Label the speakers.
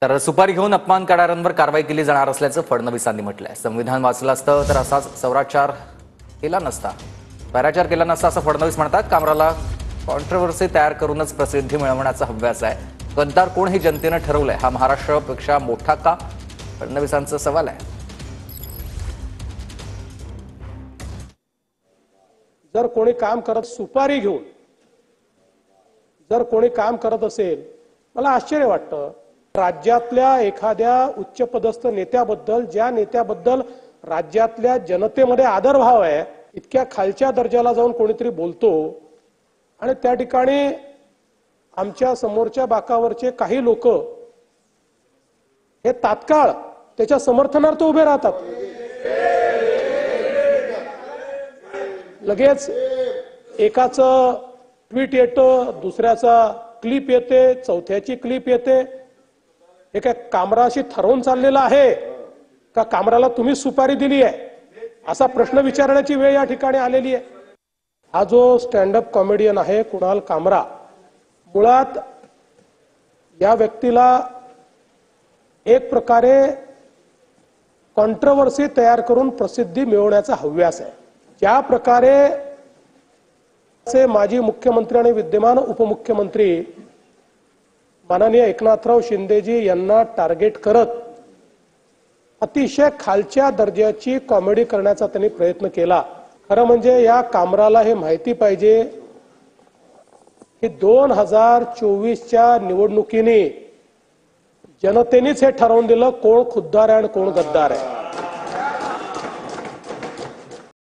Speaker 1: तर सुपारी घेऊन अपमान करणाऱ्यांवर कारवाई केली जाणार असल्याचं फडणवीसांनी म्हटलंय। संविधान वाचलं असतं तर असाच सौराचार केला नसता, पैराचार केला नसता असं फडणवीस म्हणतात। कामराला कॉन्ट्रोव्हर्सी तयार करूनच प्रसिद्धी मिळवण्याचा हव्यास आहे। गद्दार कोण हे जनतेनं ठरवलंय, हा महाराष्ट्रापेक्षा मोठा का, फडणवीसांचा सवाल आहे।
Speaker 2: जर कोणी काम करत सुपारी घेऊन जर कोणी काम करत असेल, मला आश्चर्य वाटतं। राज्यातल्या एखाद्या उच्चपदस्थ नेत्याबद्दल, ज्या नेत्याबद्दल राज्यातल्या जनतेमध्ये आदरभाव आहे, इतक्या खालच्या दर्जाला जाऊन कोणीतरी बोलतो आणि त्या ठिकाणी आमच्या समोरच्या बाकावरचे काही लोक हे तात्काळ त्याच्या समर्थनार्थ उभे राहतात। लगेच एकाचं ट्वीट येतं, दुसऱ्याचा क्लिप येते, चौथ्याची क्लिप येते। हे काय कामराशी ठरवून चाललेलं आहे का कामराला तुम्ही सुपारी दिली आहे, असा प्रश्न विचारण्याची वेळ या ठिकाणी आलेली आहे। हा जो स्टँड अप कॉमेडियन आहे कुणाल कामरा, मुळात या व्यक्तीला एक प्रकारे कॉन्ट्रोव्हर्सी तयार करून प्रसिद्धी मिळवण्याचा हव्यास आहे। ज्या प्रकारे माजी मुख्यमंत्री आणि विद्यमान उपमुख्यमंत्री माननीय एकनाथराव शिंदेजी यांना टार्गेट करत अतिशय खालच्या दर्जाची कॉमेडी करण्याचा त्यांनी प्रयत्न केला। खरं म्हणजे या कामराला हे माहिती पाहिजे की 2024च्या निवडणुकीने जनतेनेच हे ठरवून दिलं कोण खुद्दार आहे आणि कोण गद्दार आहे।